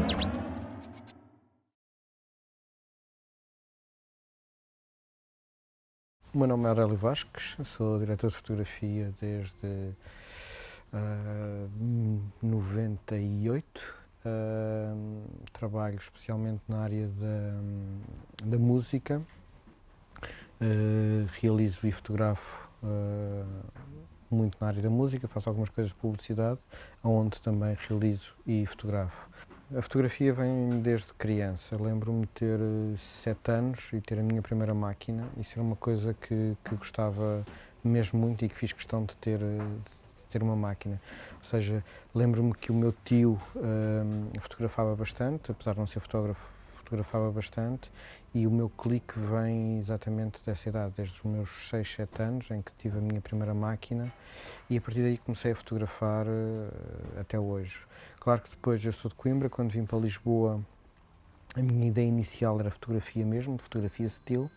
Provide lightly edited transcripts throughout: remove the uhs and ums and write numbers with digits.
O meu nome é Aurélio Vasques, sou diretor de fotografia desde 98. Trabalho especialmente na área da música, realizo e fotografo muito na área da música, faço algumas coisas de publicidade, onde também realizo e fotografo. A fotografia vem desde criança. Lembro-me de ter 7 anos e ter a minha primeira máquina. Isso era uma coisa que gostava mesmo muito e que fiz questão de ter uma máquina. Ou seja, lembro-me que o meu tio fotografava bastante, apesar de não ser fotógrafo, fotografava bastante, e o meu clique vem exatamente dessa idade, desde os meus 6, 7 anos, em que tive a minha primeira máquina, e a partir daí comecei a fotografar até hoje. Claro que depois eu sou de Coimbra, quando vim para Lisboa a minha ideia inicial era fotografia mesmo, fotografia still.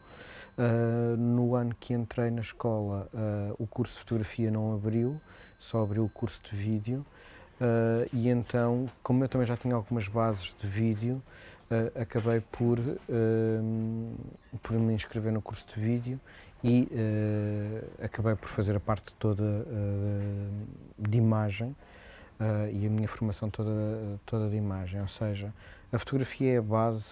No ano que entrei na escola o curso de fotografia não abriu, só abriu o curso de vídeo, e então, como eu também já tinha algumas bases de vídeo, acabei por me inscrever no curso de vídeo e acabei por fazer a parte toda de imagem. E a minha formação toda de imagem, ou seja, a fotografia é a base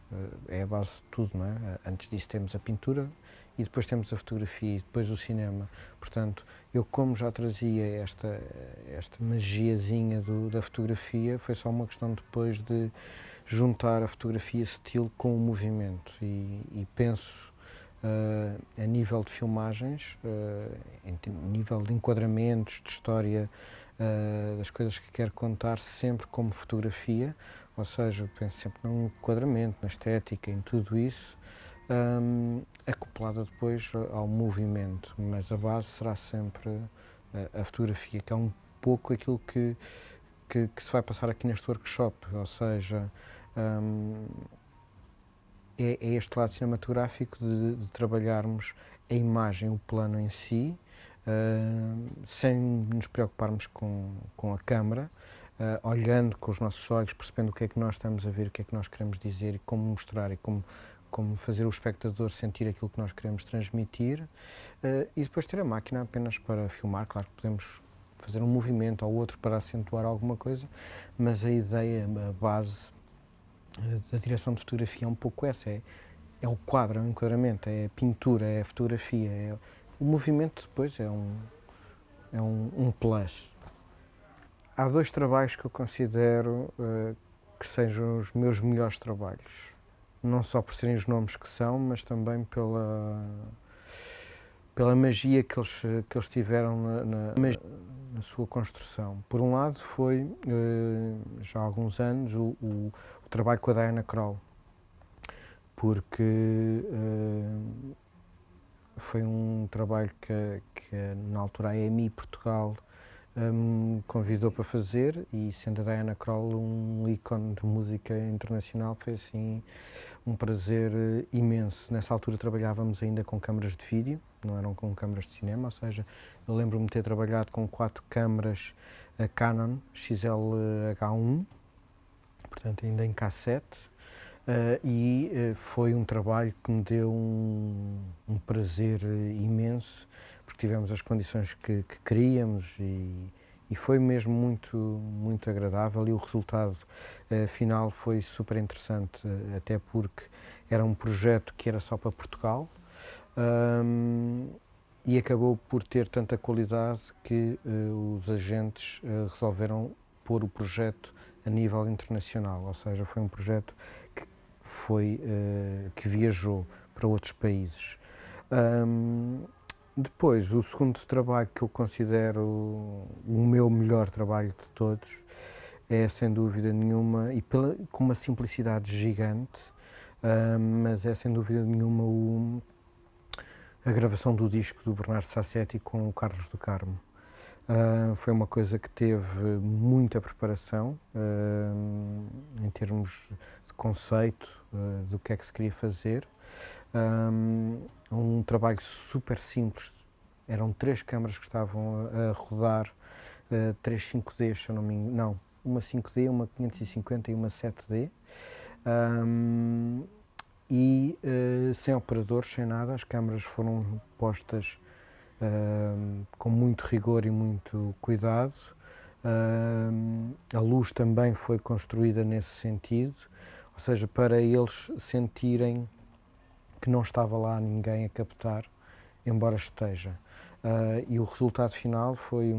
de tudo, não é? Antes disso temos a pintura e depois temos a fotografia e depois o cinema. Portanto, eu como já trazia esta magiazinha da fotografia, foi só uma questão depois de juntar a fotografia estilo com o movimento e penso a nível de filmagens, a nível de enquadramentos, de história, das coisas que quero contar sempre como fotografia, ou seja, penso sempre no enquadramento, na estética, em tudo isso, acoplada depois ao movimento, mas a base será sempre a fotografia, que é um pouco aquilo que se vai passar aqui neste workshop, ou seja, é este lado cinematográfico de trabalharmos a imagem, o plano em si, sem nos preocuparmos com a câmara, olhando com os nossos olhos, percebendo o que é que nós estamos a ver, o que é que nós queremos dizer e como mostrar e como fazer o espectador sentir aquilo que nós queremos transmitir, e depois ter a máquina apenas para filmar. Claro que podemos fazer um movimento ou outro para acentuar alguma coisa, mas a ideia, a base da direção de fotografia é um pouco essa, é o quadro, é o enquadramento, é a pintura, é a fotografia, o movimento depois é um plus. Há 2 trabalhos que eu considero que sejam os meus melhores trabalhos, não só por serem os nomes que são, mas também pela magia que eles tiveram na sua construção. Por um lado foi, já há alguns anos, o trabalho com a Diana Krall, porque foi um trabalho que na altura a EMI Portugal me convidou para fazer, e sendo a Diana Krall um ícone de música internacional, foi assim um prazer imenso. Nessa altura trabalhávamos ainda com câmaras de vídeo, não eram com câmaras de cinema, ou seja, eu lembro-me de ter trabalhado com 4 câmaras Canon XL-H1, portanto ainda em cassete, e foi um trabalho que me deu um prazer imenso, porque tivemos as condições que queríamos e foi mesmo muito agradável, e o resultado final foi super interessante, até porque era um projeto que era só para Portugal, e acabou por ter tanta qualidade que os agentes resolveram pôr o projeto a nível internacional, ou seja, foi um projeto que viajou para outros países. Depois, o segundo trabalho que eu considero o meu melhor trabalho de todos é, sem dúvida nenhuma, e com uma simplicidade gigante, mas é sem dúvida nenhuma a gravação do disco do Bernardo Sassetti com o Carlos do Carmo. Foi uma coisa que teve muita preparação em termos de conceito, do que é que se queria fazer. Um trabalho super simples, eram 3 câmaras que estavam a rodar, 3 5Ds, se eu não me engano, não, uma 5D, uma 550 e uma 7D. Sem operadores, sem nada, as câmaras foram postas com muito rigor e muito cuidado. A luz também foi construída nesse sentido, ou seja, para eles sentirem que não estava lá ninguém a captar, embora esteja. E o resultado final foi,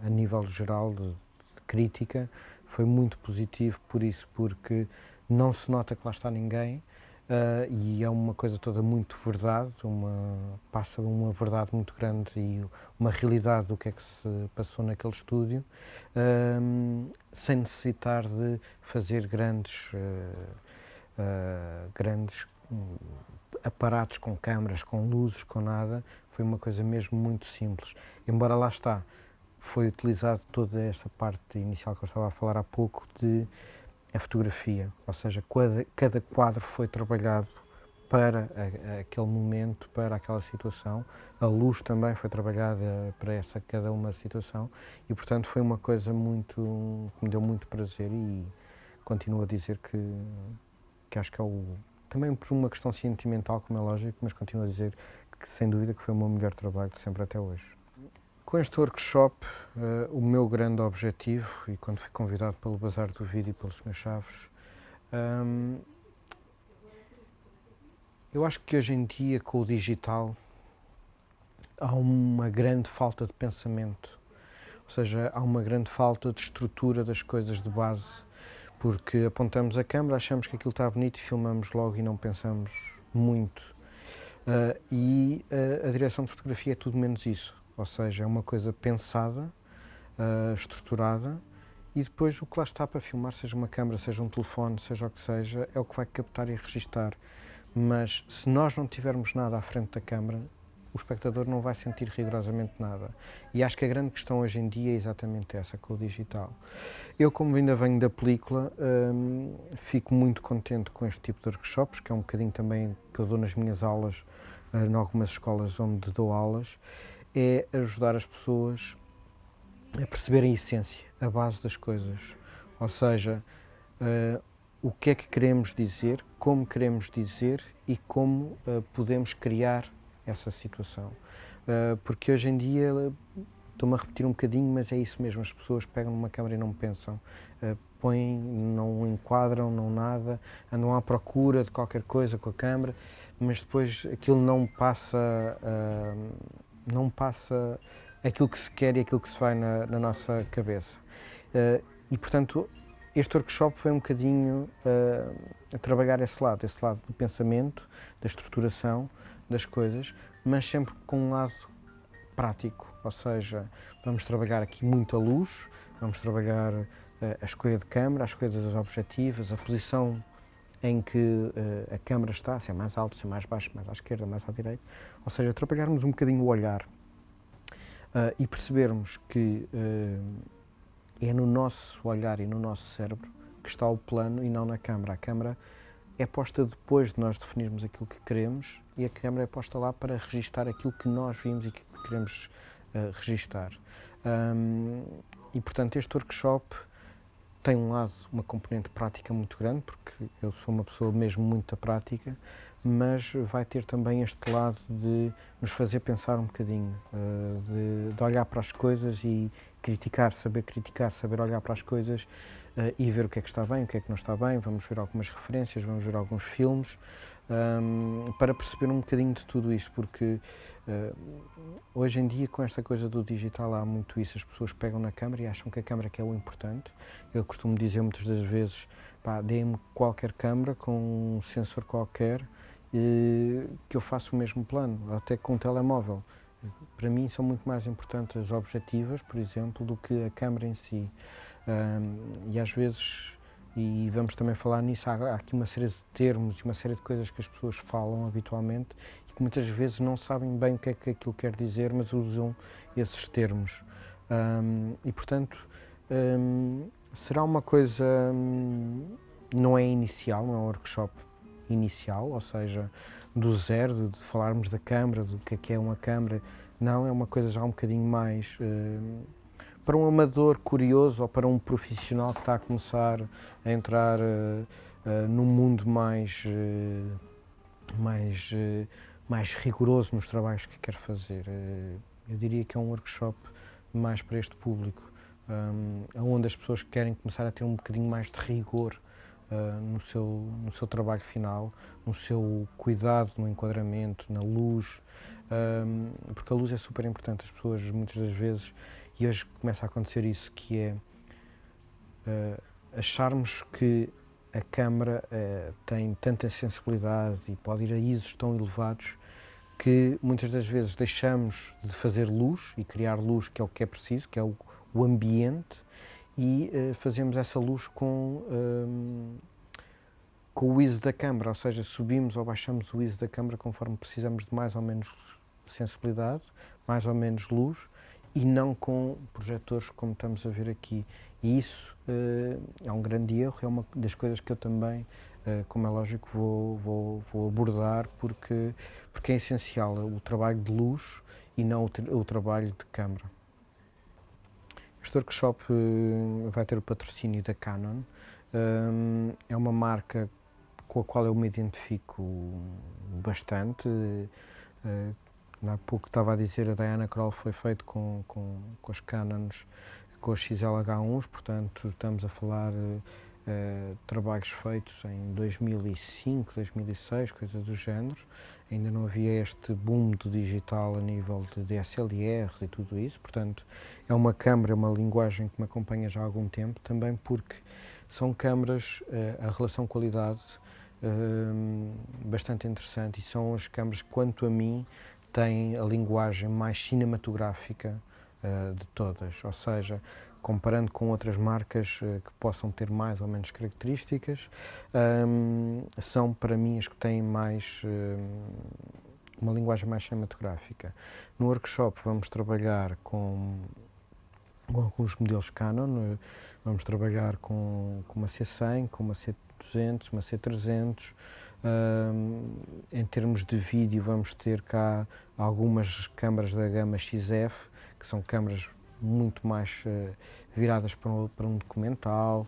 a nível geral de crítica, foi muito positivo por isso, porque não se nota que lá está ninguém, e é uma coisa toda muito verdade, passa uma verdade muito grande e uma realidade do que é que se passou naquele estúdio, sem necessitar de fazer grandes aparatos com câmaras, com luzes, com nada. Foi uma coisa mesmo muito simples. Embora lá está, foi utilizado toda esta parte inicial que eu estava a falar há pouco de a fotografia, ou seja, cada quadro foi trabalhado para aquele momento, para aquela situação. A luz também foi trabalhada para cada uma situação e, portanto, foi uma coisa que me deu muito prazer e continuo a dizer que acho que também por uma questão sentimental, como é lógico, mas continuo a dizer que, sem dúvida, que foi o meu melhor trabalho de sempre até hoje. Com este workshop, o meu grande objetivo, e quando fui convidado pelo Bazar do Vídeo e pelo Sr. Chaves, eu acho que hoje em dia, com o digital, há uma grande falta de pensamento, ou seja, há uma grande falta de estrutura das coisas de base, porque apontamos a câmera, achamos que aquilo está bonito e filmamos logo e não pensamos muito. A direção de fotografia é tudo menos isso. Ou seja, é uma coisa pensada, estruturada, e depois o que lá está para filmar, seja uma câmera, seja um telefone, seja o que seja, é o que vai captar e registar. Mas se nós não tivermos nada à frente da câmara, o espectador não vai sentir rigorosamente nada. E acho que a grande questão hoje em dia é exatamente essa, com o digital. Eu, como ainda venho da película, fico muito contente com este tipo de workshops, que é um bocadinho também que eu dou nas minhas aulas, em algumas escolas onde dou aulas, é ajudar as pessoas a perceberem a essência, a base das coisas. Ou seja, o que é que queremos dizer, como queremos dizer e como podemos criar essa situação. Porque hoje em dia, estou-me a repetir um bocadinho, mas é isso mesmo, as pessoas pegam numa câmera e não pensam, põem, não enquadram, não nada, andam à procura de qualquer coisa com a câmera, mas depois aquilo não passa aquilo que se quer e aquilo que se vai na nossa cabeça. E, portanto, este workshop foi um bocadinho a trabalhar esse lado do pensamento, da estruturação das coisas, mas sempre com um lado prático, ou seja, vamos trabalhar aqui muita luz, vamos trabalhar a escolha de câmera, a escolha das objetivas, a posição em que a câmara está, se é mais alto, se é mais baixo, mais à esquerda, mais à direita, ou seja, trabalharmos um bocadinho o olhar e percebermos que é no nosso olhar e no nosso cérebro que está o plano e não na câmara. A câmara é posta depois de nós definirmos aquilo que queremos e a câmara é posta lá para registar aquilo que nós vimos e que queremos registar. E, portanto, este workshop tem um lado, uma componente prática muito grande, porque eu sou uma pessoa mesmo muito prática, mas vai ter também este lado de nos fazer pensar um bocadinho, de olhar para as coisas e criticar, saber olhar para as coisas e ver o que é que está bem, o que é que não está bem. Vamos ver algumas referências, vamos ver alguns filmes, para perceber um bocadinho de tudo isto, porque hoje em dia, com esta coisa do digital, há muito isso. As pessoas pegam na câmara e acham que a câmara que é o importante. Eu costumo dizer muitas das vezes, pá, deem-me qualquer câmara com um sensor qualquer que eu faço o mesmo plano, até com um telemóvel. Para mim são muito mais importantes as objetivas, por exemplo, do que a câmara em si. E às vezes, e vamos também falar nisso, há aqui uma série de termos, uma série de coisas que as pessoas falam habitualmente e que muitas vezes não sabem bem o que é que aquilo quer dizer, mas usam esses termos. E, portanto, será uma coisa, não é inicial, não é um workshop inicial, ou seja, do zero, de falarmos da câmara, do que é uma câmara. Não, é uma coisa já um bocadinho mais para um amador curioso ou para um profissional que está a começar a entrar num mundo mais rigoroso nos trabalhos que quer fazer. Eu diria que é um workshop mais para este público, onde as pessoas querem começar a ter um bocadinho mais de rigor no seu trabalho final, no seu cuidado no enquadramento, na luz, porque a luz é super importante. As pessoas muitas das vezes, e hoje começa a acontecer isso, que é acharmos que a câmara tem tanta sensibilidade e pode ir a ISOs tão elevados que muitas das vezes deixamos de fazer luz e criar luz, que é o que é preciso, que é o ambiente, e fazemos essa luz com o ISO da câmara, ou seja, subimos ou baixamos o ISO da câmara conforme precisamos de mais ou menos sensibilidade, mais ou menos luz, e não com projetores como estamos a ver aqui. E isso é um grande erro, é uma das coisas que eu também, como é lógico, vou abordar, porque é essencial o trabalho de luz e não o trabalho de câmara. Este workshop vai ter o patrocínio da Canon. É uma marca com a qual eu me identifico bastante. Há pouco estava a dizer, a Diana Krall foi feito com as Canons, com as XLH1s, portanto estamos a falar trabalhos feitos em 2005, 2006, coisas do género. Ainda não havia este boom do digital a nível de DSLRs e tudo isso, portanto é uma câmara, uma linguagem que me acompanha já há algum tempo, também porque são câmaras, a relação qualidade bastante interessante, e são as câmaras que, quanto a mim, têm a linguagem mais cinematográfica de todas, ou seja, comparando com outras marcas que possam ter mais ou menos características, são para mim as que têm mais uma linguagem mais cinematográfica. No workshop vamos trabalhar com alguns modelos Canon, vamos trabalhar com uma C100, com uma C200, uma C300. Em termos de vídeo vamos ter cá algumas câmaras da gama XF, que são câmaras muito mais viradas para um documental,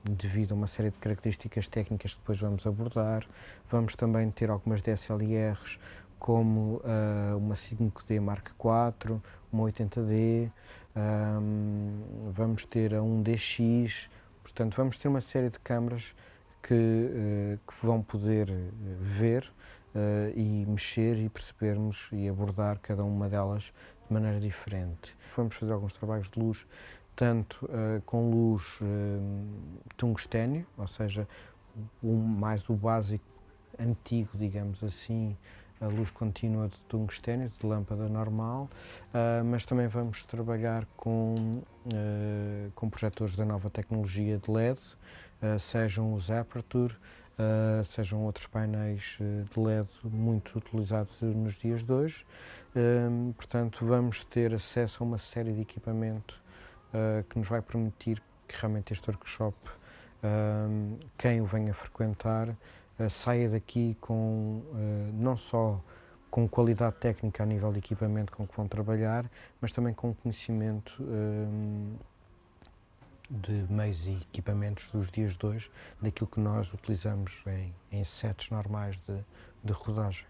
devido a uma série de características técnicas que depois vamos abordar. Vamos também ter algumas DSLRs, como uma 5D Mark IV, uma 80D, vamos ter a 1DX, portanto vamos ter uma série de câmaras que vão poder ver e mexer e percebermos e abordar cada uma delas de maneira diferente. Vamos fazer alguns trabalhos de luz, tanto com luz tungstênio, ou seja, mais o básico antigo, digamos assim, a luz contínua de tungstênio, de lâmpada normal, mas também vamos trabalhar com projetores da nova tecnologia de LED, sejam os Aperture, sejam outros painéis de LED muito utilizados nos dias de hoje. Portanto, vamos ter acesso a uma série de equipamento que nos vai permitir que realmente este workshop, quem o venha frequentar, saia daqui com não só com qualidade técnica a nível de equipamento com que vão trabalhar, mas também com conhecimento de meios e equipamentos dos dias de hoje, daquilo que nós utilizamos em sets normais de rodagem.